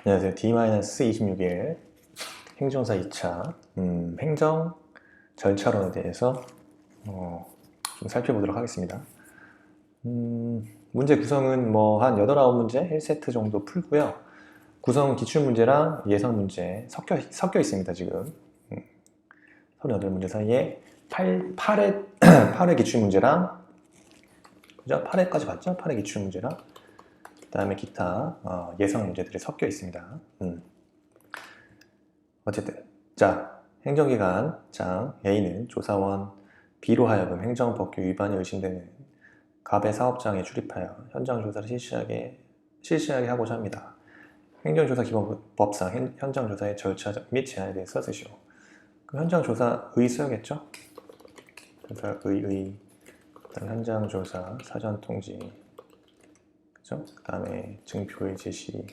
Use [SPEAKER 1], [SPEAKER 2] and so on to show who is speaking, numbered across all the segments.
[SPEAKER 1] 안녕하세요. D-26일 행정사 2차 행정 절차론에 대해서 좀 살펴보도록 하겠습니다. 문제 구성은 뭐 한 8, 9문제 1세트 정도 풀고요. 구성 기출문제랑 예상문제 섞여 있습니다. 지금 38문제 사이에 8회 기출문제랑 그죠? 8회까지 봤죠? 8회 기출문제랑 그 다음에 기타 예상 문제들이 섞여 있습니다. 어쨌든 자, 행정기관 장 A는 조사원 B로 하여금 행정법규 위반이 의심되는 갑의 사업장에 출입하여 현장 조사를 실시하게 하고자 합니다. 행정조사 기본법상 현장 조사의 절차 및 제한에 대해서 쓰시오. 그럼 현장 조사의 써야겠죠? 조사의 그다음 현장 조사 사전 통지, 그죠? 그다음에 증표의 제시,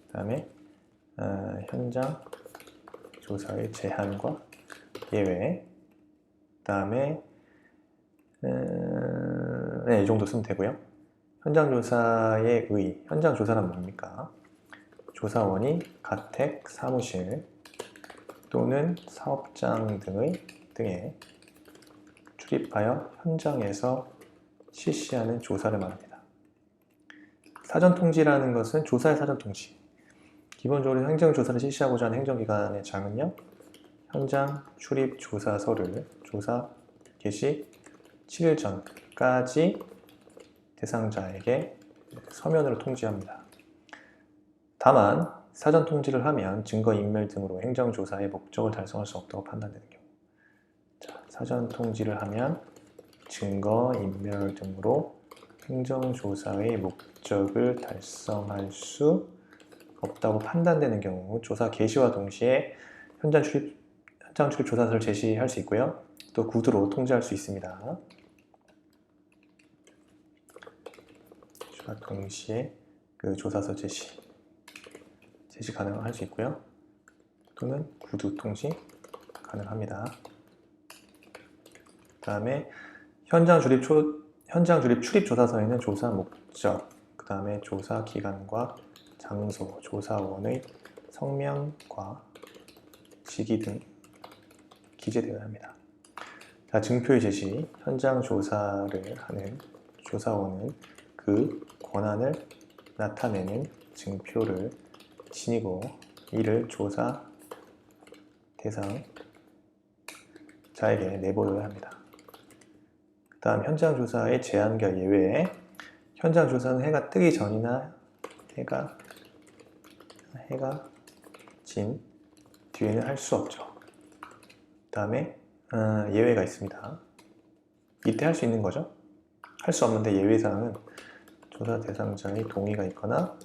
[SPEAKER 1] 그다음에 현장 조사의 제한과 예외, 그 다음에 네, 이 정도 쓰면 되고요. 현장 조사의 현장 조사는 뭡니까? 조사원이 가택, 사무실 또는 사업장 등에 출입하여 현장에서 실시하는 조사를 말합니다. 사전통지라는 것은 조사의 사전통지. 기본적으로 행정조사를 실시하고자 하는 행정기관의 장은요, 현장 출입 조사서를 조사 개시 7일 전까지 대상자에게 서면으로 통지합니다. 다만 사전 통지를 하면 증거인멸 등으로 행정조사의 목적을 달성할 수 없다고 판단되는 경우, 자, 사전 통지를 하면 증거인멸 등으로 행정조사의 목적을 달성할 수 없다고 판단되는 경우 조사 개시와 동시에 현장 출입 조사서를 제시할 수 있고요. 또 구두로 통지할 수 있습니다. 동시에 그 조사서 제시 가능할 수 있고요. 또는 구두 통지 가능합니다. 그 다음에 현장 출입 출입 조사서에는 조사 목적, 그 다음에 조사 기간과 장소, 조사원의 성명과 직위 등 기재되어야 합니다. 자, 증표의 제시, 현장 조사를 하는 조사원은 그 권한을 나타내는 증표를 지니고 이를 조사 대상자에게 내보여야 합니다. 그 다음 현장 조사의 제한과 예외에 현장 조사는 해가 뜨기 전이나 해가 진 뒤에는 할 수 없죠. 그 다음에 예외가 있습니다. 이때 할 수 있는 거죠. 할 수 없는데 예외사항은 조사 대상자의 동의가 있거나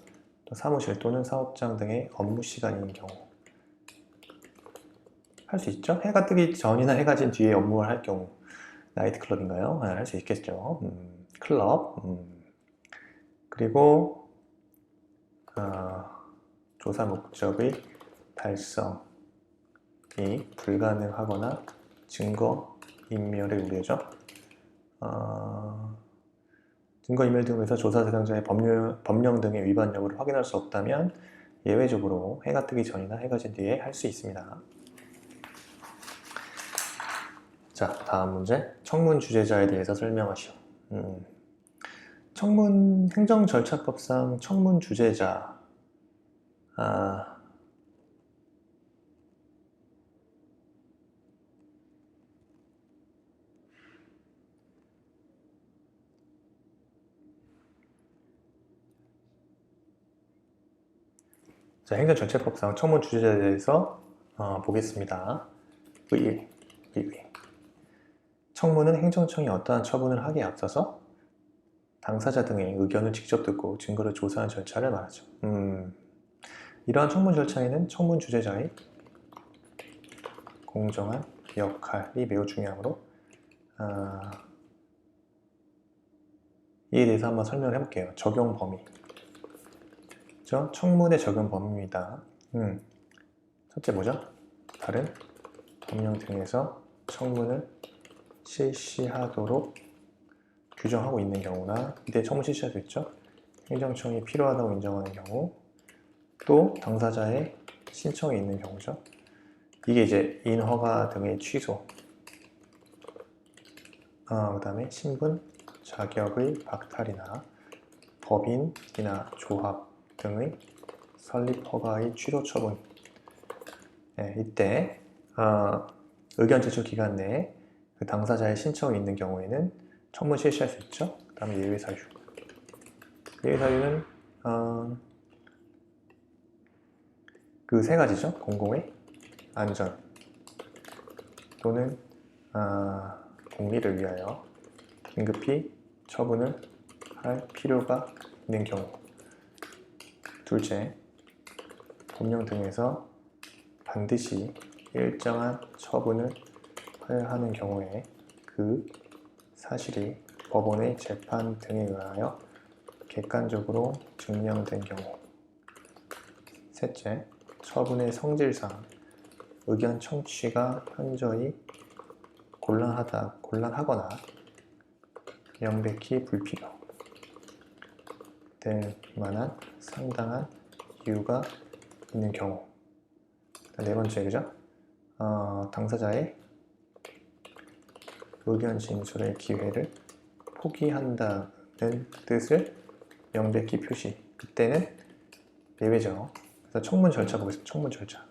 [SPEAKER 1] 또 사무실 또는 사업장 등의 업무 시간인 경우 할 수 있죠. 해가 뜨기 전이나 해가 진 뒤에 업무를 할 경우, 나이트클럽인가요? 할 수 있겠죠. 클럽. 그리고 조사 목적의 달성이 불가능하거나 증거 인멸에 우려죠. 증거인멸 등으로 해서 조사 대상자의 법령 등의 위반 여부를 확인할 수 없다면 예외적으로 해가 뜨기 전이나 해가 진 뒤에 할 수 있습니다. 자, 다음 문제. 청문 주재자에 대해서 설명하시오. 청문 행정절차법상 청문 주재자, 자, 행정절차법상 청문 주재자에 대해서 보겠습니다. 의의. 청문은 행정청이 어떠한 처분을 하기에 앞서서 당사자 등의 의견을 직접 듣고 증거를 조사하는 절차를 말하죠. 이러한 청문 절차에는 청문 주재자의 공정한 역할이 매우 중요하므로 이에 대해서 한번 설명을 해볼게요. 적용 범위. 청문의 적용 범위입니다. 첫째 뭐죠? 다른 법령 등에서 청문을 실시하도록 규정하고 있는 경우나 이때 청문 실시할 수 있죠. 행정청이 필요하다고 인정하는 경우, 또 당사자의 신청이 있는 경우죠. 이게 이제 인허가 등의 취소, 그 다음에 신분, 자격의 박탈이나 법인이나 조합 등의 설립 허가의 취소 처분. 네, 이때 의견 제출 기간 내에 그 당사자의 신청이 있는 경우에는 청문 실시할 수 있죠. 그 다음에 예외 사유. 예외 사유는 그 세 가지죠. 공공의 안전 또는 공리를 위하여 긴급히 처분을 할 필요가 있는 경우. 둘째, 법령 등에서 반드시 일정한 처분을 해야 하는 경우에 그 사실이 법원의 재판 등에 의하여 객관적으로 증명된 경우. 셋째, 처분의 성질상 의견 청취가 현저히 곤란하거나 명백히 불필요 될 만한 상당한 이유가 있는 경우. 네 번째, 그죠? 당사자의 의견 진술의 기회를 포기한다는 뜻을 명백히 표시. 그때는 예외죠. 그래서 청문 절차 보겠습니다. 청문 절차.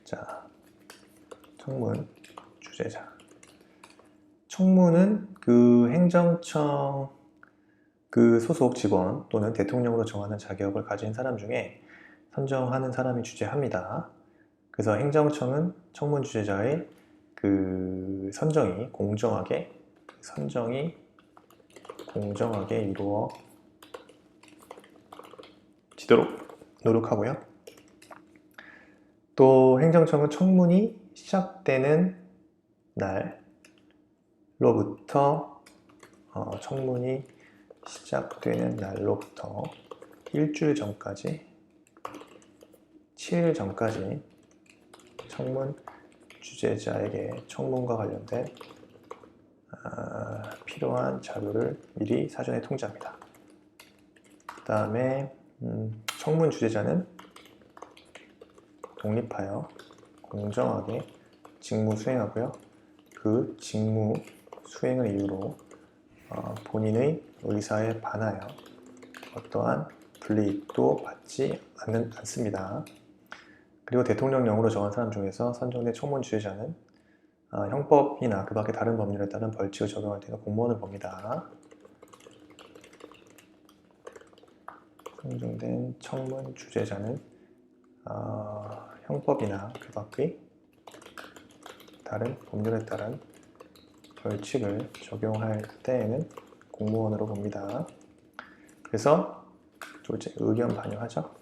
[SPEAKER 1] 자, 청문 주재자. 청문은 그 행정청 그 소속 직원 또는 대통령으로 정하는 자격을 가진 사람 중에 선정하는 사람이 주재합니다. 그래서 행정청은 청문 주재자의 그 선정이 공정하게 이루어지도록 노력하고요. 또 행정청은 청문이 시작되는 날로부터 일주일 전까지 7일 전까지 청문 주재자에게 청문과 관련된 필요한 자료를 미리 사전에 통지합니다. 그 다음에 청문 주재자는 독립하여 공정하게 직무 수행하고요. 그 직무 수행을 이유로 본인의 의사에 반하여 어떠한 불이익도 받지 않습니다. 그리고 대통령령으로 정한 사람 중에서 선정된 청문 주재자는 형법이나 그 밖의 다른 법률에 따른 벌칙을 적용할 때는 공무원을 봅니다. 선정된 청문 주재자는 형법이나 그 밖의 다른 법률에 따른 벌칙을 적용할 때에는 공무원으로 봅니다. 그래서 둘째, 의견 반영하죠.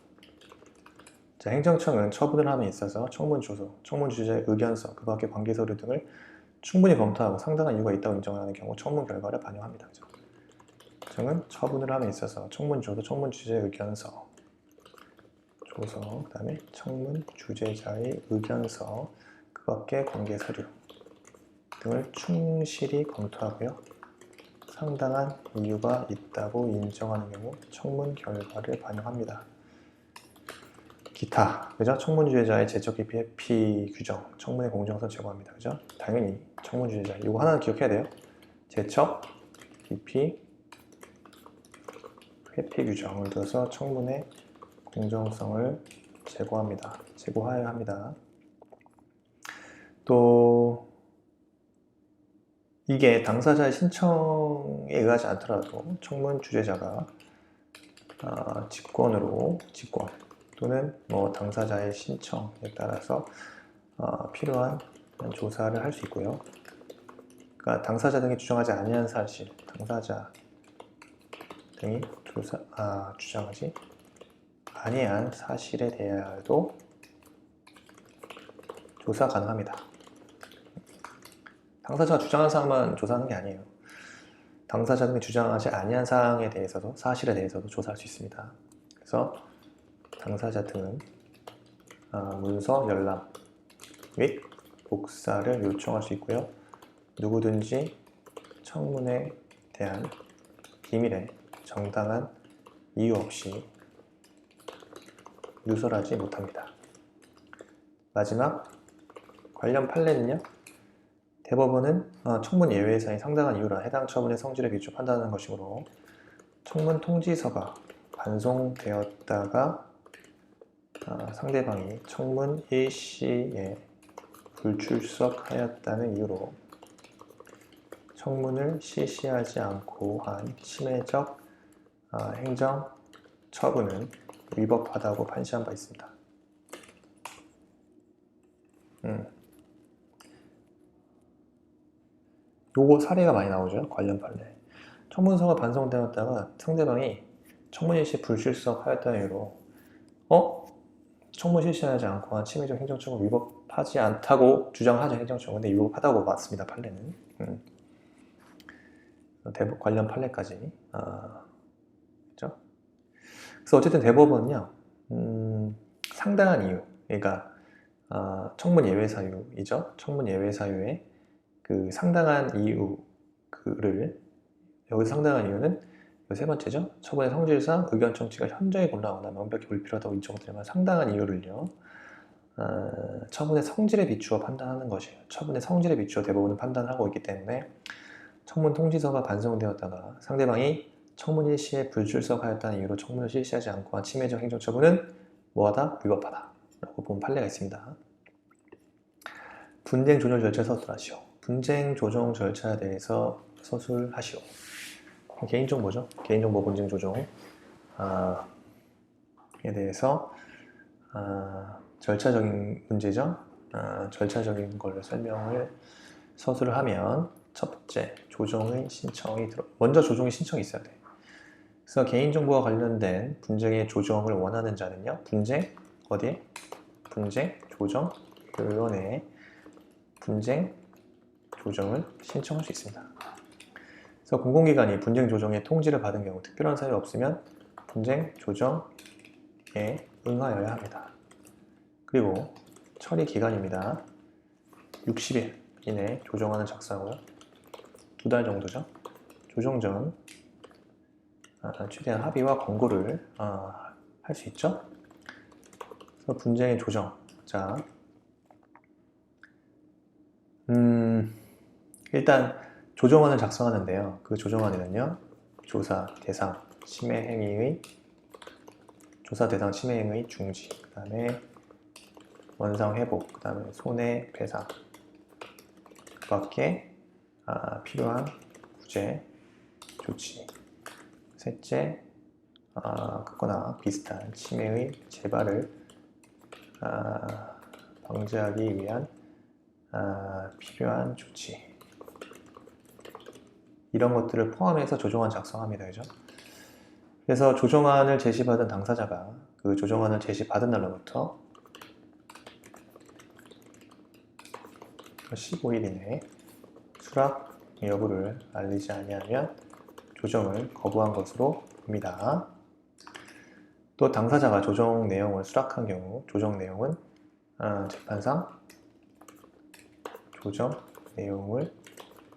[SPEAKER 1] 자, 행정청은 처분을 함에 있어서 청문 조서, 청문 주재자의 의견서, 그 밖의 관계 서류 등을 충분히 검토하고 상당한 이유가 있다고 인정하는 경우 청문 결과를 반영합니다. 행정청은 처분을 함에 있어서 청문 조서, 청문 주재자의 의견서, 그 다음에 청문 주재자의 의견서, 그 밖의 관계 서류 등을 충실히 검토하고요. 상당한 이유가 있다고 인정하는 경우 청문 결과를 반영합니다. 기타, 그죠? 청문 주재자의 제적 기피 회피 규정, 청문의 공정성 제고합니다. 그죠? 당연히 청문 주재자 이거 하나 기억해야 돼요. 제적 기피 회피 규정을 둬서 청문의 공정성을 제고하여야 합니다. 또 이게 당사자의 신청에 의하지 않더라도 청문 주재자가 직권 또는 뭐 당사자의 신청에 따라서 필요한 조사를 할 수 있고요. 그러니까 당사자 등이 주장하지 아니한 사실, 당사자 등이 주장하지 아니한 사실에 대하여도 조사 가능합니다. 당사자가 주장한 사항만 조사하는 게 아니에요. 당사자 등이 주장하지 아니한 사항에 대해서도 사실에 대해서도 조사할 수 있습니다. 그래서 당사자 등은 문서 열람 및 복사를 요청할 수 있고요. 누구든지 청문에 대한 비밀에 정당한 이유 없이 누설하지 못합니다. 마지막 관련 판례는요. 대법원은 청문 예외 사항이 상당한 이유라 해당 처분의 성질에 비추어 판단하는 것이므로 청문 통지서가 반송되었다가 상대방이 청문 일시에 불출석하였다는 이유로 청문을 실시하지 않고 한 침해적 행정 처분은 위법하다고 판시한 바 있습니다. 요거 사례가 많이 나오죠. 관련 판례. 청문서가 반송되었다가 상대방이 청문 일시 불출석하였다는 이유로 청문 실시하지 않고 한 침해적 행정처분 위법하지 않다고 주장하죠. 행정처분. 근데 위법하다고 맞습니다. 판례는. 관련 판례까지. 그렇죠? 그래서 어쨌든 대법원은요. 상당한 이유. 그러니까 청문 예외 사유이죠. 청문 예외 사유의 그 상당한 이유를 여기서 상당한 이유는 세 번째죠. 처분의 성질상 의견 청취가 현저히 곤란하거나 명백히 불필요하다고 인정되면 상당한 이유를요. 처분의 성질에 비추어 판단하는 것이에요. 처분의 성질에 비추어 대법원은 판단을 하고 있기 때문에 청문 통지서가 반송되었다가 상대방이 청문 일시에 불출석하였다는 이유로 청문을 실시하지 않고 한 침해적 행정처분은 뭐하다? 위법하다 라고 본 판례가 있습니다. 분쟁 조정 절차 서술하시오. 분쟁 조정 절차에 대해서 서술하시오. 개인정보죠. 개인정보 분쟁 조정에 대해서 절차적인 문제죠. 절차적인 걸로 설명을 서술을 하면 첫 번째, 조정의 신청이 먼저 조정의 신청이 있어야 돼. 그래서 개인정보와 관련된 분쟁의 조정을 원하는 자는요. 분쟁 어디에? 분쟁 조정 위원회에 분쟁 조정을 신청할 수 있습니다. 그래서 공공기관이 분쟁 조정의 통지를 받은 경우 특별한 사유 없으면 분쟁 조정에 응하여야 합니다. 그리고 처리 기간입니다. 60일 이내 조정안을 작성하고요. 2달 정도죠. 조정 전 최대한 합의와 권고를 할 수 있죠. 그래서 분쟁의 조정. 자, 일단 조정안을 작성하는데요. 그 조정안에는요. 조사 대상 침해 행위의 중지, 그 다음에 원상 회복, 그 다음에 손해배상, 그 밖에 필요한 구제 조치, 셋째 그거나 비슷한 침해의 재발을 방지하기 위한 필요한 조치, 이런 것들을 포함해서 조정안 작성합니다. 그죠? 그래서 조정안을 제시받은 당사자가 그 조정안을 제시받은 날로부터 15일 이내에 수락 여부를 알리지 아니하면 조정을 거부한 것으로 봅니다. 또 당사자가 조정 내용을 수락한 경우 조정 내용은 재판상 조정 내용을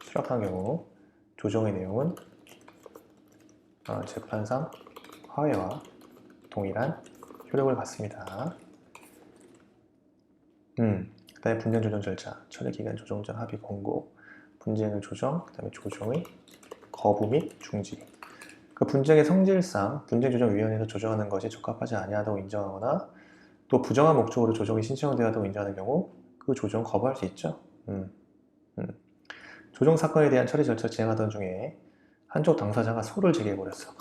[SPEAKER 1] 수락한 경우 조정의 내용은 재판상 화해와 동일한 효력을 받습니다. 그 다음에 분쟁 조정 절차, 처리기간 조정 전 합의 권고, 분쟁의 조정, 그 다음에 조정의 거부 및 중지. 그 분쟁의 성질상 분쟁조정위원회에서 조정하는 것이 적합하지 아니하다고 인정하거나 또 부정한 목적으로 조정이 신청되었다고 인정하는 경우 그 조정 거부할 수 있죠. 조정 사건에 대한 처리 절차를 진행하던 중에 한쪽 당사자가 소를 제기해버렸어.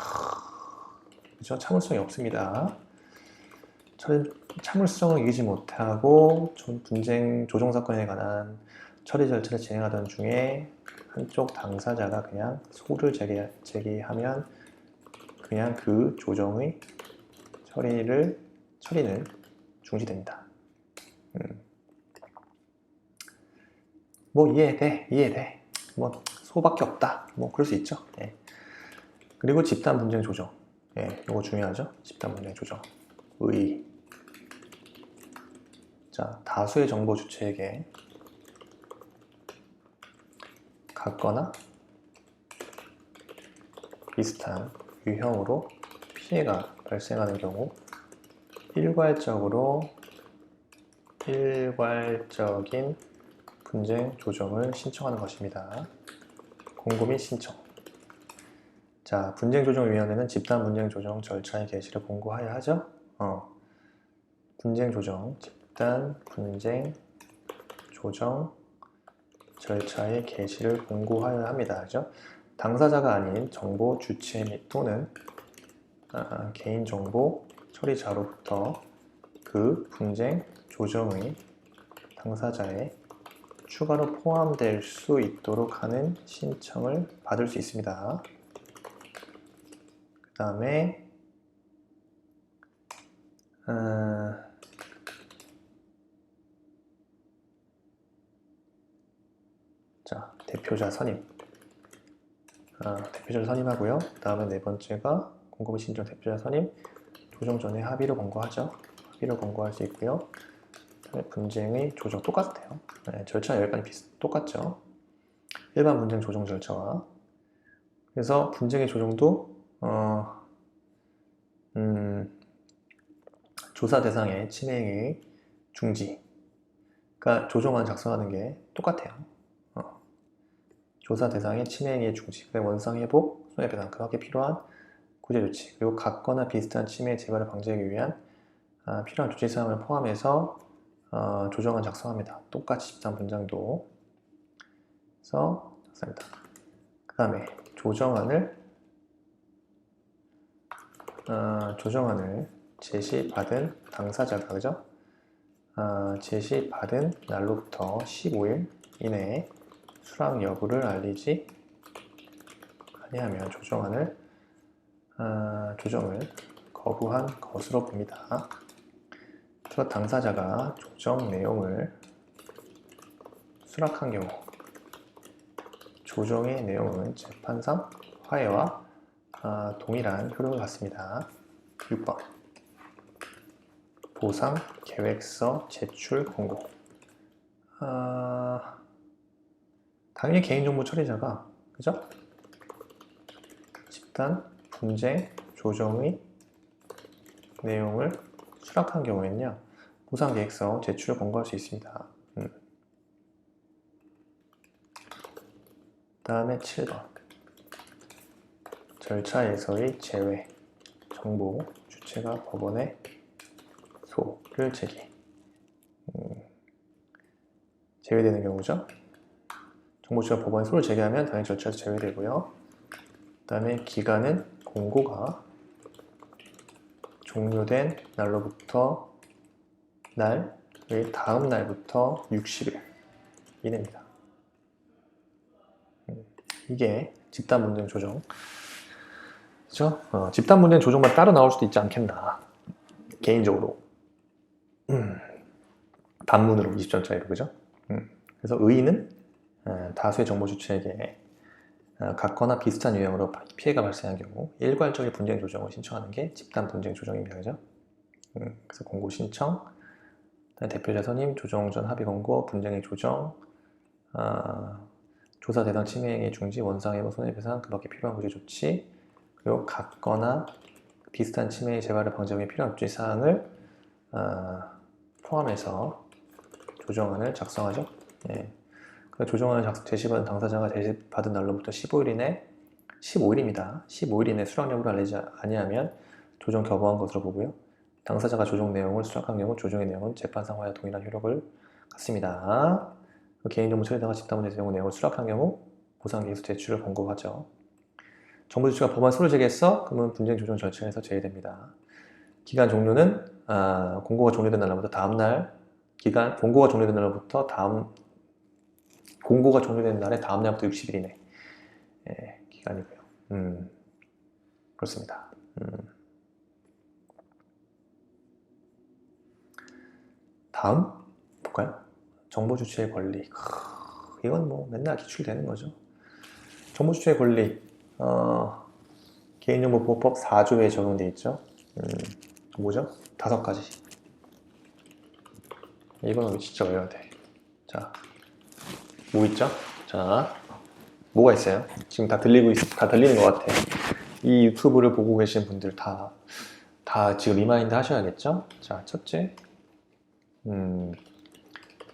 [SPEAKER 1] 그렇죠? 참을성이 없습니다. 참을성을 이기지 못하고 분쟁 조정 사건에 관한 처리 절차를 진행하던 중에 한쪽 당사자가 그냥 소를 제기하면 그냥 그 조정의 처리는 중지됩니다. 뭐 이해돼. 뭐 소밖에 없다. 뭐 그럴 수 있죠. 예. 그리고 집단 분쟁 조정. 예, 이거 중요하죠. 집단 분쟁 조정. 자, 다수의 정보 주체에게 같거나 비슷한 유형으로 피해가 발생하는 경우 일괄적인 분쟁 조정을 신청하는 것입니다. 공고 및 신청. 자, 분쟁조정위원회는 집단 분쟁조정 절차의 개시를 공고하여야 하죠. 분쟁조정, 집단 분쟁조정 절차의 개시를 공고하여야 합니다. 그죠? 당사자가 아닌 정보 주체 및 또는 개인정보 처리자로부터 그 분쟁 조정의 당사자에 추가로 포함될 수 있도록 하는 신청을 받을 수 있습니다. 그 다음에 자, 대표자 선임. 대표자를 선임하고요. 그 다음에 네 번째가 공고 및 신청 대표자 선임. 조정 전에 합의로 권고하죠. 합의로 권고할 수 있고요. 그다음에 분쟁의 조정 똑같아요. 네, 절차 여기까지 똑같죠. 일반 분쟁 조정 절차와. 그래서 분쟁의 조정도 조사 대상의 침해행위의 중지. 그러니까 조정안 작성하는 게 똑같아요. 조사 대상의 침해행위의 중지, 원상 회복, 손해배상, 그렇게 필요한 구제조치, 그리고 같거나 비슷한 침해 재발을 방지하기 위한 필요한 조치사항을 포함해서 조정안 작성합니다. 똑같이 집단 분쟁도 그래서 작성합니다. 그 다음에 조정안을 제시받은 당사자가 그죠? 제시받은 날로부터 15일 이내에 수락 여부를 알리지 아니하면 조정을 거부한 것으로 봅니다. 그래서 당사자가 조정 내용을 수락한 경우 조정의 내용은 재판상 화해와 동일한 효력을 갖습니다. 6번 보상 계획서 제출 권고. 당연히 개인정보 처리자가 그죠? 집단 분쟁 조정의 내용을 수락한 경우에는요 보상 계획서 제출을 권고할 수 있습니다. 다음에 7번 절차에서의 제외. 정보 주체가 법원에 소를 제기. 제외되는 경우죠. 정보 주체가 법원에 소를 제기하면 당연히 절차에서 제외되고요. 그 다음에 기간은 공고가 종료된 날로부터 날의 다음 날부터 60일 이내입니다. 이게 집단 분쟁 조정. 그죠? 집단 분쟁 조정만 따로 나올 수도 있지 않겠나. 개인적으로. 단문으로 20점 차이로, 그죠? 그래서 의의는 다수의 정보 주체에게 같거나 비슷한 유형으로 피해가 발생한 경우 일괄적인 분쟁 조정을 신청하는 게 집단 분쟁 조정입니다. 그죠? 그래서 공고 신청, 대표자 선임, 조정 전 합의 권고, 분쟁의 조정, 조사 대상 침해행위 중지, 원상회복, 손해배상, 그 밖에 필요한 구제 조치, 그리고 같거나 비슷한 침해의 재발을 방지하기 위해 필요한 조치 사항을 포함해서 조정안을 작성하죠. 네. 그 조정안을 제시받은 당사자가 제시받은 날로부터 15일 이내 15일입니다. 15일 이내 수락 여부를 알리지 아니하면 조정 거부한 것으로 보고요. 당사자가 조정 내용을 수락한 경우 조정의 내용은 재판상 화해와 동일한 효력을 갖습니다. 개인정보 처리자가 집단 분쟁 내용을 수락한 경우 보상계획서 제출을 권고하죠. 정보 주체가 법원 소를 제기했어? 그러면 분쟁 조정 절차에서 제외됩니다. 기간 종료는 공고가 종료된 날로부터 다음날 공고가 종료된 날로부터 공고가 종료된 날의 다음 날부터 60일 이내 기간이고요. 그렇습니다. 다음 볼까요? 정보 주체의 권리. 이건 뭐 맨날 기출되는 거죠. 정보 주체의 권리. 개인정보보호법 4조에 적용되어 있죠. 뭐죠? 5가지. 이거는 진짜 외워야 돼. 자, 뭐 있죠? 자, 뭐가 있어요? 지금 다 들리는 것 같아. 이 유튜브를 보고 계신 분들 다 지금 리마인드 하셔야겠죠? 자, 첫째,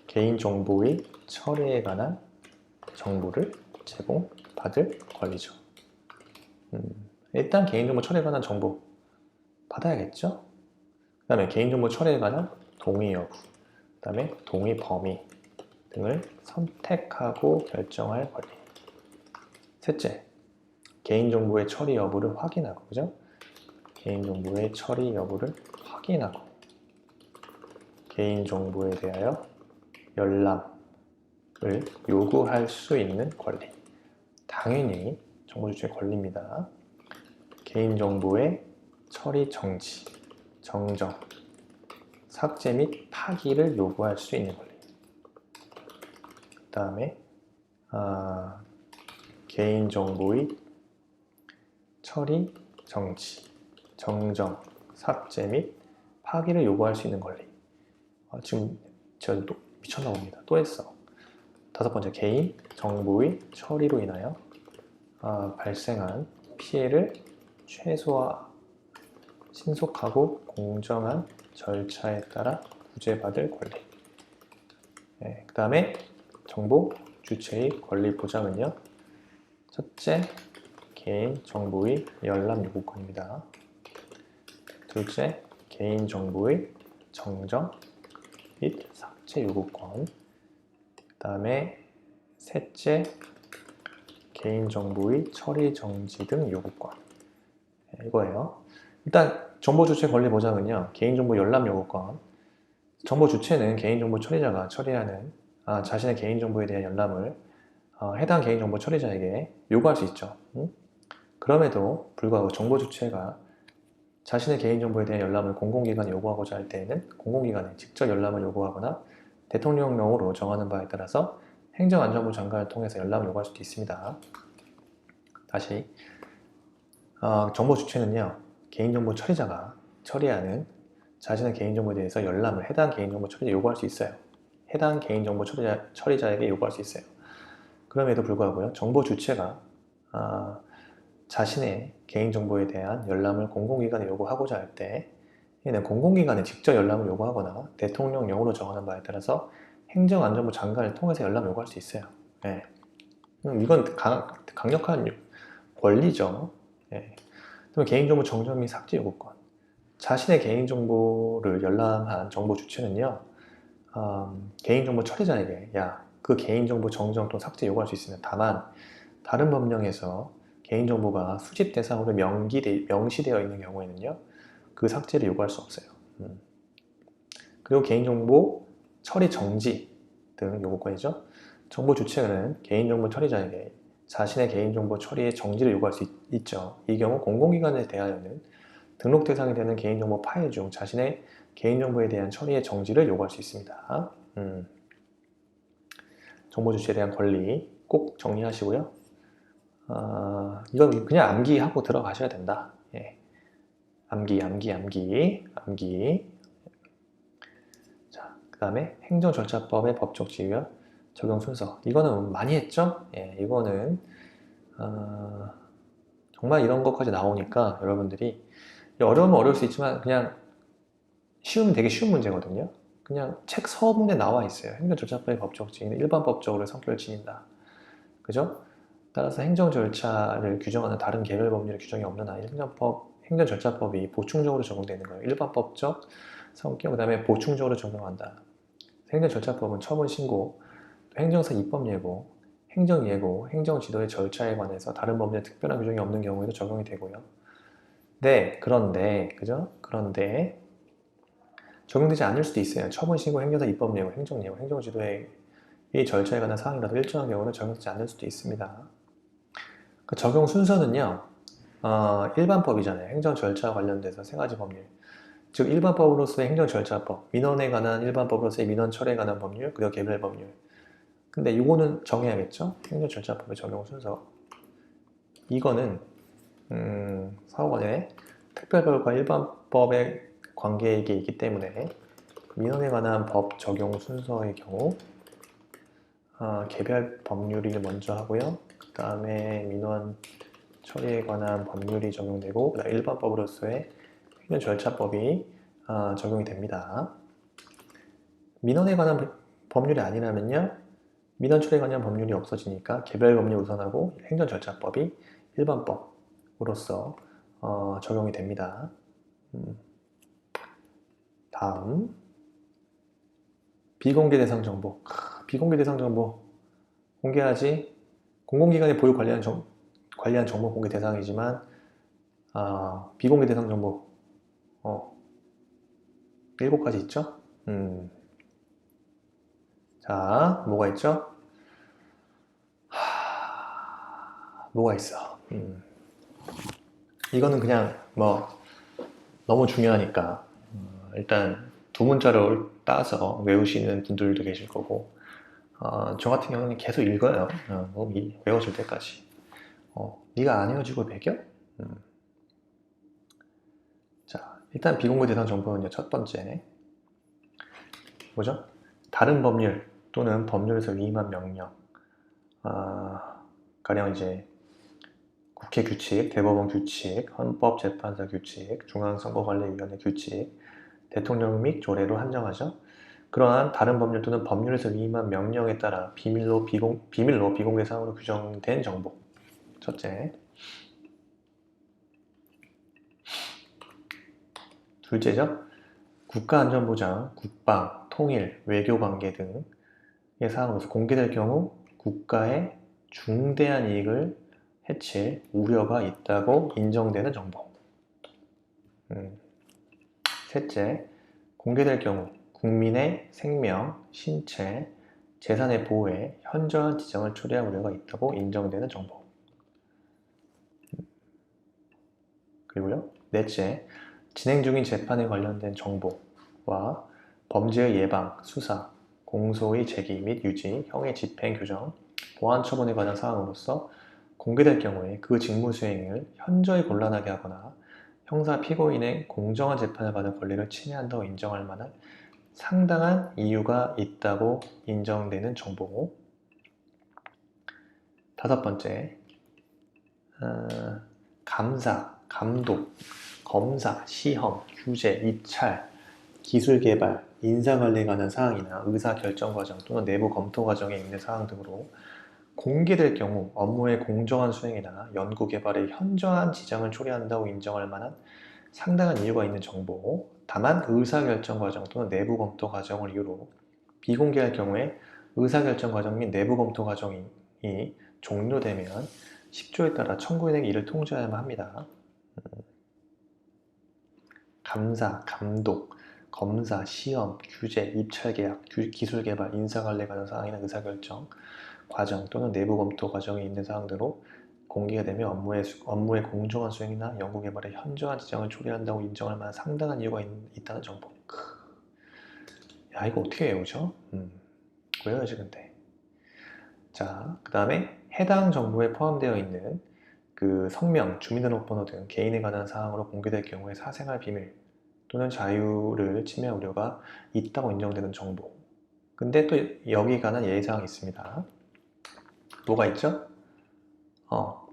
[SPEAKER 1] 개인정보의 처리에 관한 정보를 제공받을 권리죠. 일단 개인정보 처리에 관한 정보 받아야겠죠? 그 다음에 개인정보 처리에 관한 동의 여부, 그 다음에 동의 범위 등을 선택하고 결정할 권리. 셋째, 개인정보의 처리 여부를 확인하고, 그죠? 개인정보의 처리 여부를 확인하고, 개인정보에 대하여 열람을 요구할 수 있는 권리. 당연히 정보주체의 권리입니다. 개인정보의 처리 정지, 정정, 삭제 및 파기를 요구할 수 있는 권리. 그 다음에 개인정보의 처리 정지, 정정, 삭제 및 파기를 요구할 수 있는 권리. 지금 제가 또 미쳤나 봅니다. 또 했어. 다섯 번째, 개인 정보의 처리로 인하여 발생한 피해를 최소화, 신속하고 공정한 절차에 따라 구제받을 권리. 네, 그 다음에 정보 주체의 권리 보장은요. 첫째, 개인 정보의 열람 요구권입니다. 둘째, 개인 정보의 정정 및 삭제 요구권. 그 다음에 셋째, 개인정보의 처리 정지 등 요구권. 이거예요. 일단 정보 주체 권리 보장은요. 개인정보 열람 요구권. 정보 주체는 개인정보 처리자가 처리하는 자신의 개인정보에 대한 열람을 해당 개인정보 처리자에게 요구할 수 있죠. 그럼에도 불구하고 정보 주체가 자신의 개인정보에 대한 열람을 공공기관에 요구하고자 할 때에는 공공기관에 직접 열람을 요구하거나 대통령령으로 정하는 바에 따라서 행정안전부 장관을 통해서 열람을 요구할 수도 있습니다. 다시 정보 주체는요. 개인정보 처리자가 처리하는 자신의 개인정보에 대해서 열람을 해당 개인정보 처리자에 요구할 수 있어요. 해당 개인정보 처리자에게 요구할 수 있어요. 그럼에도 불구하고요. 정보 주체가 자신의 개인정보에 대한 열람을 공공기관에 요구하고자 할 때 얘는 공공기관에 직접 열람을 요구하거나 대통령령으로 정하는 바에 따라서 행정안전부 장관을 통해서 열람을 요구할 수 있어요. 네. 이건 강력한 권리죠. 네. 개인정보 정정 및 삭제 요구권. 자신의 개인정보를 열람한 정보 주체는요. 개인정보 처리자에게 그 개인정보 정정 또는 삭제 요구할 수 있으면 다만 다른 법령에서 개인정보가 수집 대상으로 명시되어 있는 경우에는요. 그 삭제를 요구할 수 없어요. 그리고 개인정보 처리 정지 등 요구권이죠. 정보 주체는 개인정보 처리자에게 자신의 개인정보 처리의 정지를 요구할 수 있죠. 이 경우 공공기관에 대하여는 등록 대상이 되는 개인정보 파일 중 자신의 개인정보에 대한 처리의 정지를 요구할 수 있습니다. 정보 주체에 대한 권리 꼭 정리하시고요. 이건 그냥 암기하고 들어가셔야 된다. 예. 암기. 자, 그 다음에 행정절차법의 법적 지위와 적용 순서. 이거는 많이 했죠? 예, 이거는 정말 이런 것까지 나오니까 여러분들이 어려우면 어려울 수 있지만 그냥 쉬우면 되게 쉬운 문제거든요. 그냥 책 서문에 나와 있어요. 행정절차법의 법적 지위는 일반 법적으로 성격을 지닌다. 그죠? 따라서 행정 절차를 규정하는 다른 개별 법률의 규정이 없는 한 행정절차법이 보충적으로 적용되는 거예요. 일반법적 성격, 그 다음에 보충적으로 적용한다. 행정절차법은 처분 신고, 행정사 입법 예고, 행정 예고, 행정 지도의 절차에 관해서 다른 법률에 특별한 규정이 없는 경우에도 적용이 되고요. 네, 그런데 적용되지 않을 수도 있어요. 처분 신고, 행정사 입법 예고, 행정 예고, 행정 지도의 절차에 관한 사항이라도 일정한 경우는 적용되지 않을 수도 있습니다. 그 적용 순서는요. 일반법이잖아요. 행정 절차와 관련돼서 세 가지 법률. 즉 일반법으로서의 행정절차법, 민원에 관한 일반법으로서의 민원 처리에 관한 법률, 그리고 개별 법률. 근데 이거는 정해야겠죠? 행정절차법의 적용 순서. 이거는 사후관의 특별법과 일반법의 관계이기 있기 때문에 민원에 관한 법 적용 순서의 경우 개별 법률이 먼저 하고요. 그 다음에 민원 처리에 관한 법률이 적용되고 그다음 일반법으로서의 행정 절차법이 적용이 됩니다. 민원에 관한 법률이 아니라면요, 민원 처리에 관한 법률이 없어지니까 개별 법률 우선하고 행정 절차법이 일반법으로서 적용이 됩니다. 다음 비공개 대상 정보. 비공개 대상 정보 공개하지. 공공기관의 보유 관리한 정보 공개 대상이지만 비공개 대상 정보 7가지 있죠? 자, 뭐가 있죠? 뭐가 있어? 이거는 그냥 뭐 너무 중요하니까 일단 두 문자를 따서 외우시는 분들도 계실 거고 저 같은 경우는 계속 읽어요. 외워질 때까지. 네가 안 외워지고 배겨? 자, 일단 비공개 대상 정보는요, 첫 번째 뭐죠? 다른 법률 또는 법률에서 위임한 명령, 가령 이제 국회 규칙, 대법원 규칙, 헌법재판소 규칙, 중앙선거관리위원회 규칙, 대통령 및 조례로 한정하죠. 그러한 다른 법률 또는 법률에서 위임한 명령에 따라 비밀로 비공개 사항으로 규정된 정보. 첫째. 둘째죠. 국가안전보장, 국방, 통일, 외교관계 등의 사항으로서 공개될 경우 국가의 중대한 이익을 해칠 우려가 있다고 인정되는 정보. 셋째, 공개될 경우 국민의 생명, 신체, 재산의 보호에 현저한 지장을 초래할 우려가 있다고 인정되는 정보. 그리고요, 넷째, 진행 중인 재판에 관련된 정보와 범죄의 예방, 수사, 공소의 제기 및 유지, 형의 집행 규정, 보안 처분에 관한 사항으로서 공개될 경우에 그 직무 수행을 현저히 곤란하게 하거나 형사 피고인의 공정한 재판을 받을 권리를 침해한다고 인정할 만한 상당한 이유가 있다고 인정되는 정보. 다섯 번째, 감사, 감독, 검사, 시험, 규제, 입찰, 기술 개발, 인사관리에 관한 사항이나 의사결정 과정 또는 내부 검토 과정에 있는 사항 등으로 공개될 경우 업무의 공정한 수행이나 연구 개발에 현저한 지장을 초래한다고 인정할 만한 상당한 이유가 있는 정보. 다만 의사결정 과정 또는 내부 검토 과정을 이유로 비공개할 경우에 의사결정 과정 및 내부 검토 과정이 종료되면 10조에 따라 청구인에게 이를 통지해야만 합니다. 감사, 감독, 검사, 시험, 규제, 입찰계약, 기술개발, 인사관리에 관한 사항이나 의사결정 과정 또는 내부 검토 과정에 있는 사항대로 공개가 되며 업무의 공정한 수행이나 연구개발에 현저한 지장을 초래한다고 인정할 만한 상당한 이유가 있다는 정보. 야, 이거 어떻게 외우죠? 외워야지 근데. 자, 그 다음에 해당 정보에 포함되어 있는 그 성명, 주민등록번호 등 개인에 관한 사항으로 공개될 경우에 사생활 비밀 또는 자유를 침해할 우려가 있다고 인정되는 정보. 근데 또 여기에 관한 예의사항이 있습니다. 뭐가 있죠?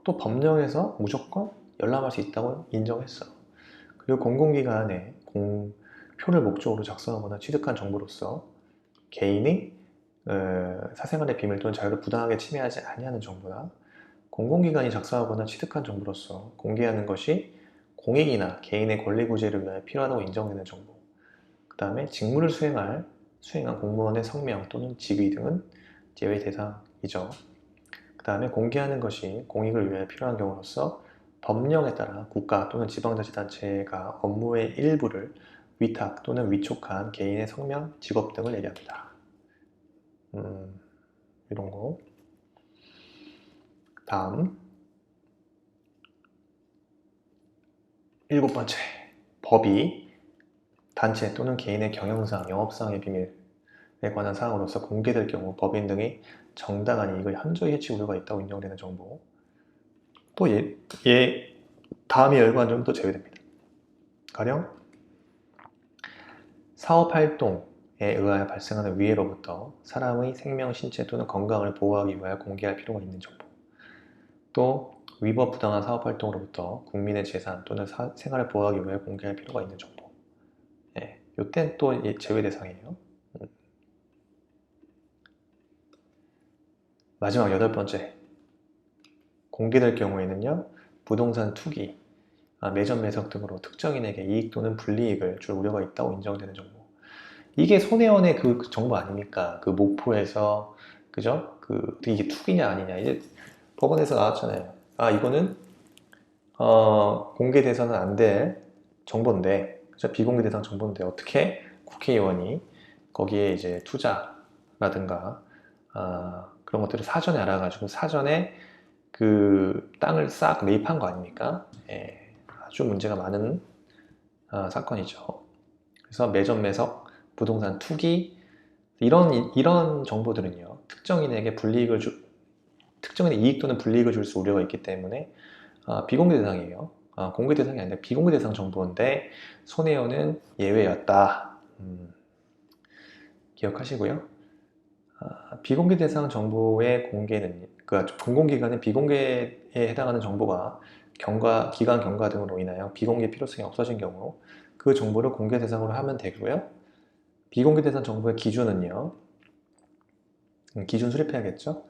[SPEAKER 1] 또 법령에서 무조건 열람할 수 있다고 인정했어. 그리고 공공기관에 표를 목적으로 작성하거나 취득한 정보로서 개인의 사생활의 비밀 또는 자유를 부당하게 침해하지 아니하는 정보나 공공기관이 작성하거나 취득한 정보로서 공개하는 것이 공익이나 개인의 권리 구제를 위하여 필요하다고 인정되는 정보. 그 다음에 직무를 수행한 공무원의 성명 또는 직위 등은 제외 대상이죠. 그 다음에 공개하는 것이 공익을 위해 필요한 경우로서 법령에 따라 국가 또는 지방자치단체가 업무의 일부를 위탁 또는 위촉한 개인의 성명, 직업 등을 얘기합니다. 이런 거. 다음 7번째, 법이 단체 또는 개인의 경영상, 영업사항의 비밀에 관한 사항으로서 공개될 경우 법인 등이 정당한 이익을 현저히 해칠 우려가 있다고 인정되는 정보. 또 다음이 열관점은 또 제외됩니다. 가령 사업활동에 의하여 발생하는 위해로부터 사람의 생명, 신체 또는 건강을 보호하기 위하여 공개할 필요가 있는 정보. 또 위법 부당한 사업활동으로부터 국민의 재산 또는 생활을 보호하기 위해 공개할 필요가 있는 정보. 예, 요땐 또 제외 대상이에요. 마지막 8번째. 공개될 경우에는요, 부동산 투기, 매점 매석 등으로 특정인에게 이익 또는 불이익을 줄 우려가 있다고 인정되는 정보. 이게 손혜원의 그 정보 아닙니까? 그 목포에서, 그죠? 이게 투기냐 아니냐. 이제 법원에서 나왔잖아요. 이거는, 공개돼서는 안 될 정보인데, 그죠? 비공개 대상 정보인데, 어떻게 국회의원이 거기에 이제 투자라든가, 그런 것들을 사전에 알아가지고 사전에 그 땅을 싹 매입한 거 아닙니까? 예, 아주 문제가 많은 사건이죠. 그래서 매점 매석, 부동산 투기 이런 정보들은요, 특정인의 이익 또는 불이익을 줄 수 우려가 있기 때문에 비공개 대상이에요. 공개 대상이 아니라 비공개 대상 정보인데 손해원은 예외였다. 기억하시고요. 비공개 대상 정보의 공개는, 그러니까 공공기관의 비공개에 해당하는 정보가 기관 경과 등으로 인하여 비공개 필요성이 없어진 경우 그 정보를 공개 대상으로 하면 되고요. 비공개 대상 정보의 기준은요, 기준 수립해야겠죠.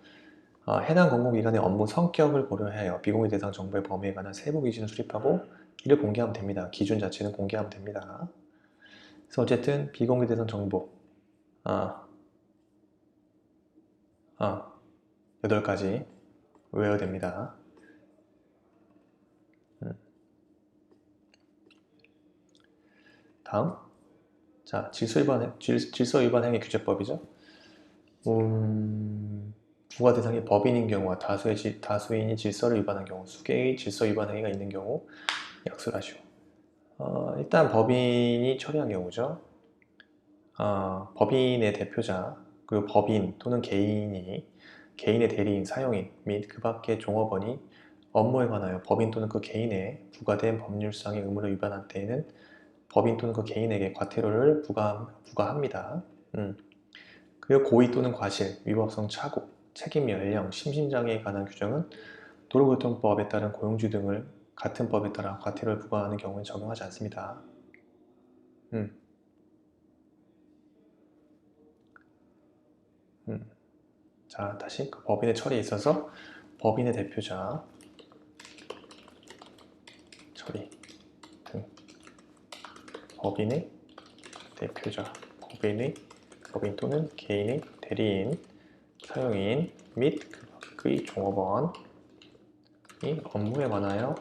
[SPEAKER 1] 해당 공공기관의 업무 성격을 고려하여 비공개 대상 정보의 범위에 관한 세부 기준을 수립하고 이를 공개하면 됩니다. 기준 자체는 공개하면 됩니다. 그래서 어쨌든 비공개 대상 정보 8가지 외워야 됩니다. 다음, 자, 질서 위반 행위 규제법이죠. 부과 대상이 법인인 경우와 다수인이 질서를 위반한 경우, 수개의 질서 위반 행위가 있는 경우 약수를 하시오. 일단 법인이 처리한 경우죠. 법인의 대표자, 그리고 법인 또는 개인의 대리인, 사용인 및 그 밖의 종업원이 업무에 관하여 법인 또는 그 개인에 부과된 법률상의 의무를 위반한 때에는 법인 또는 그 개인에게 과태료를 부과합니다. 그리고 고의 또는 과실, 위법성 착오, 책임 연령, 심신장애에 관한 규정은 도로교통법에 따른 고용주 등을 같은 법에 따라 과태료를 부과하는 경우는 적용하지 않습니다. 자, 다시 그 법인의 처리에 있어서 법인의 대표자 처리 등, 법인의 대표자, 법인 또는 개인의 대리인, 사용인 및 그의 종업원이 업무에 관하여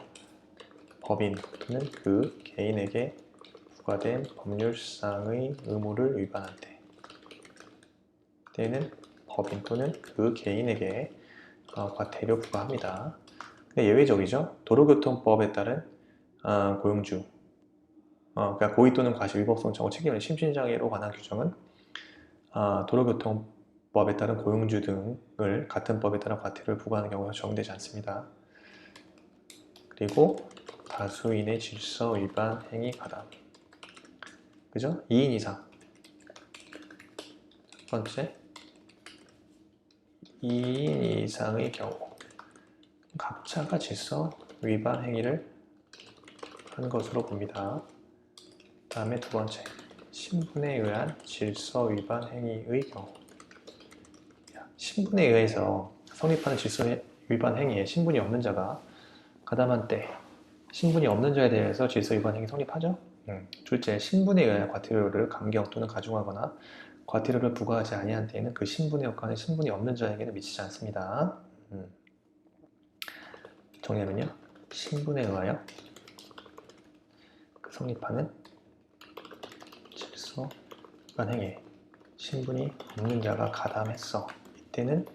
[SPEAKER 1] 법인 또는 그 개인에게 부과된 법률상의 의무를 위반할 때는 법인 또는 그 개인에게 과태료 부과합니다. 근데 예외적이죠. 도로교통법에 따른 고용주, 그러니까 고의 또는 과실, 위법성 착오, 책임 연령, 심신장애로 관한 규정은 도로교통법에 따른 고용주 등을 같은 법에 따라 과태료를 부과하는 경우가 적용되지 않습니다. 그리고 다수인의 질서 위반 행위 가담, 그죠? 2인 이상. 첫 번째, 2인 이상의 경우 각자가 질서 위반 행위를 한 것으로 봅니다. 다음에 두 번째, 신분에 의한 질서 위반 행위의 경우. 신분에 의해서 성립하는 질서 위반 행위에 신분이 없는 자가 가담한 때 신분이 없는 자에 대해서 질서 위반 행위 성립하죠? 둘째, 신분에 의하여 과태료를 감경 또는 가중하거나 과태료를 부과하지 아니한 때에는 그 신분의 효과는 신분이 없는 자에게는 미치지 않습니다. 정리하면요, 신분에 의하여 성립하는 질서 위반 행위에 신분이 없는 자가 가담했어. 이때는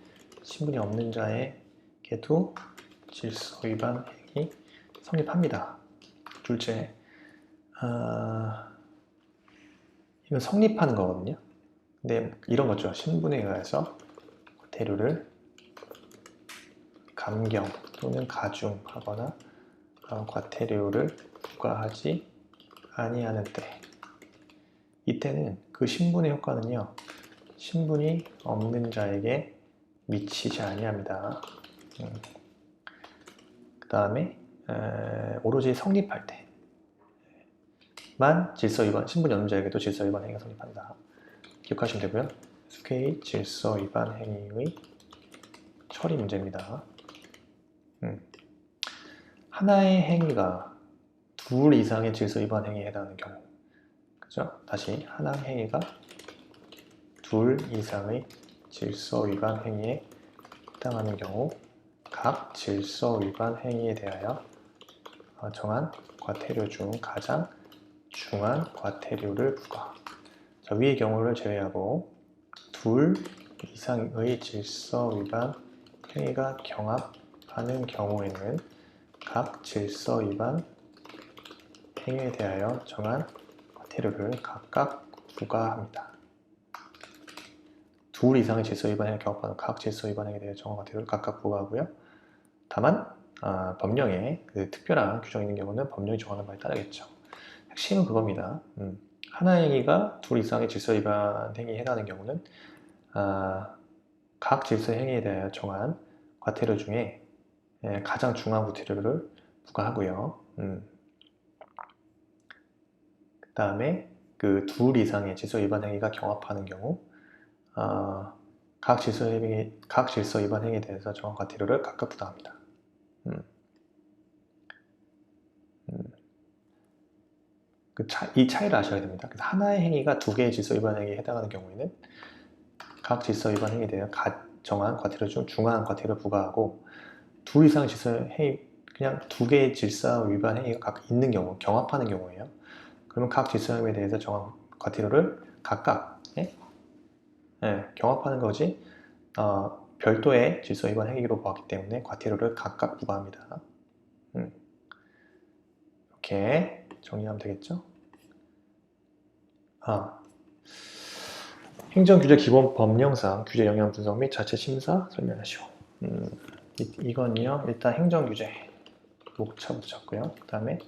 [SPEAKER 1] 신분이 없는 자에게도 질서 위반 행위 성립합니다. 둘째, 이건 성립하는 거거든요. 근데 이런 거죠. 신분에 의해서 과태료를 감경 또는 가중하거나 과태료를 부과하지 아니하는 때, 이때는 그 신분의 효과는요, 신분이 없는 자에게 미치지 아니합니다. 그 다음에 오로지 성립할 때만 질서 위반, 신분 연임자에게도 질서 위반 행위가 성립한다. 기억하시면 되고요. SQL 질서 위반 행위의 처리 문제입니다. 하나의 행위가 둘 이상의 질서 위반 행위에 해당하는 경우, 그죠? 다시 하나의 행위가 둘 이상의 질서 위반 행위에 해당하는 경우 각 질서 위반 행위에 대하여 정한 과태료 중 가장 중한 과태료를 부과. 자, 위의 경우를 제외하고 둘 이상의 질서 위반 행위가 경합하는 경우에는 각 질서 위반 행위에 대하여 정한 과태료를 각각 부과합니다. 둘 이상의 질서 위반 행위가 경합하는 각 질서 위반 행위에 대해 정한 과태료를 각각 부과하고요. 다만 법령에 그 특별한 규정이 있는 경우는 법령이 정하는 바에 따르겠죠. 핵심은 그겁니다. 하나의 행위가 둘 이상의 질서 위반 행위에 해당하는 경우는 각 질서 행위에 대하여 정한 과태료 중에 가장 중한 과태료를 부과하고요. 그 다음에 그 둘 이상의 질서 위반 행위가 경합하는 경우 각 질서 위반 행위에 대해서 정한 과태료를 각각 부과합니다. 이 차이를 아셔야 됩니다. 그래서 하나의 행위가 두 개의 질서 위반 행위에 해당하는 경우에는 각 질서 위반 행위에 대해 정한 과태료 중 중한 과태료를 부과하고 둘 이상의 질서 행위, 그냥 두 개의 질서 위반 행위가 각 있는 경우, 경합하는 경우예요. 그러면 각 질서 행위에 대해서 정한 과태료를 각각 경합하는 거지 별도의 질서 위반 행위로 보았기 때문에 과태료를 각각 부과합니다. 이렇게 정리하면 되겠죠? 행정규제 기본 법령상 규제 영향 분석 및 자체 심사 설명하시오. 이건요, 일단 행정규제 목차부터 잡고요. 그 다음에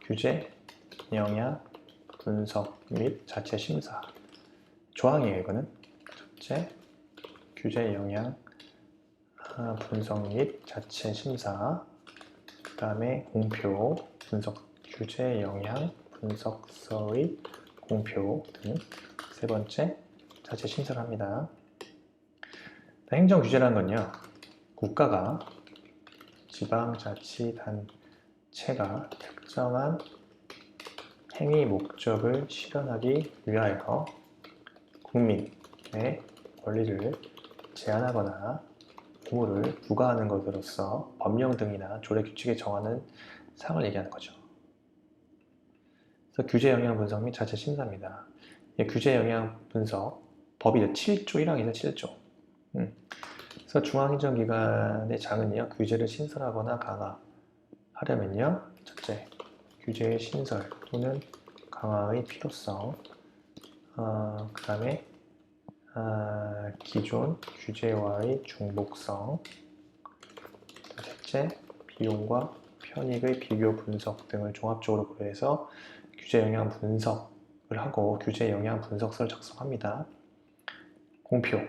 [SPEAKER 1] 규제 영향 분석 및 자체 심사 조항이에요. 이거는 첫째, 규제 영향 분석 및 자체 심사, 그 다음에 공표 분석, 규제 영향 분석서의 공표 등. 세 번째, 자체 심사를 합니다. 행정규제라는 건요, 국가가 지방자치단체가 특정한 행위 목적을 실현하기 위하여 국민의 권리를 제한하거나 의무를 부과하는 것으로서 법령 등이나 조례 규칙에 정하는 사항을 얘기하는 거죠. 그래서 규제 영향 분석 및 자체 심사입니다. 규제 영향 분석 법이 7조 1항이죠. 7조. 그래서 중앙행정기관의 장은요, 규제를 신설하거나 강화하려면요, 첫째, 규제의 신설 또는 강화의 필요성, 그 다음에 기존 규제와의 중복성, 셋째, 비용과 편익의 비교 분석 등을 종합적으로 고려해서 규제 영향 분석을 하고 규제 영향 분석서를 작성합니다. 공표.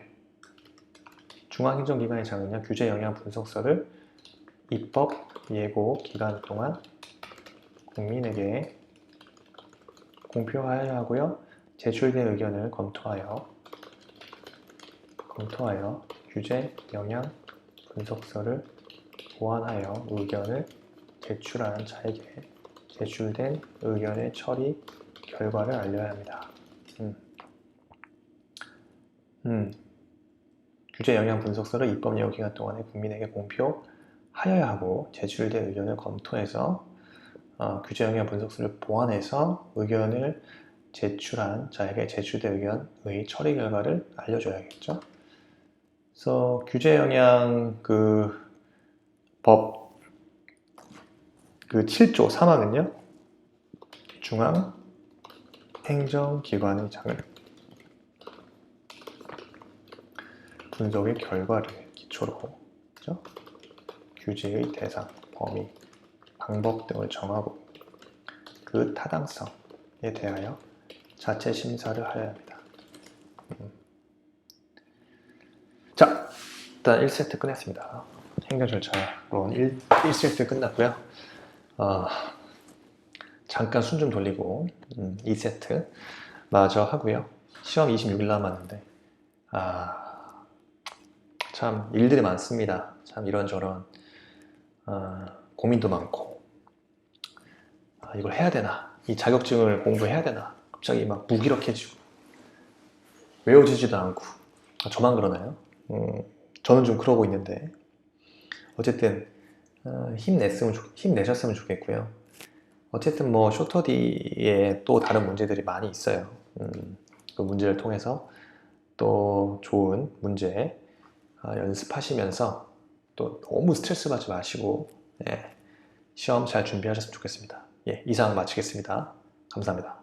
[SPEAKER 1] 중앙행정기관의 장은요, 규제 영향 분석서를 입법 예고 기간 동안 국민에게 공표하여야 하고요. 제출된 의견을 검토하여 규제 영향 분석서를 보완하여 의견을 제출한 자에게 제출된 의견의 처리 결과를 알려야 합니다. 규제 영향 분석서를 입법 예고 기간 동안에 국민에게 공표하여야 하고 제출된 의견을 검토해서 규제 영향 분석서를 보완해서 의견을 제출한 자에게 제출된 의견의 처리 결과를 알려줘야겠죠. 그래서 규제 영향 법 7조 3항은요, 중앙 행정기관의 장은 분석의 결과를 기초로, 그렇죠? 규제의 대상, 범위, 방법 등을 정하고 그 타당성에 대하여 자체 심사를 하여야 합니다. 자, 일단 1세트 끝냈습니다. 행정 절차론 1세트 끝났고요. 잠깐 숨 좀 돌리고 2세트 마저 하고요. 시험 26일 남았는데 참 일들이 많습니다. 참 이런저런 고민도 많고 이걸 해야 되나? 이 자격증을 공부해야 되나? 갑자기 막 무기력해지고 외워지지도 않고 저만 그러나요? 저는 좀 그러고 있는데 어쨌든 힘내셨으면 좋겠고요. 어쨌든 뭐 쇼터디에 또 다른 문제들이 많이 있어요. 그 문제를 통해서 또 좋은 문제 연습하시면서 또 너무 스트레스 받지 마시고 시험 잘 준비하셨으면 좋겠습니다. 이상 마치겠습니다. 감사합니다.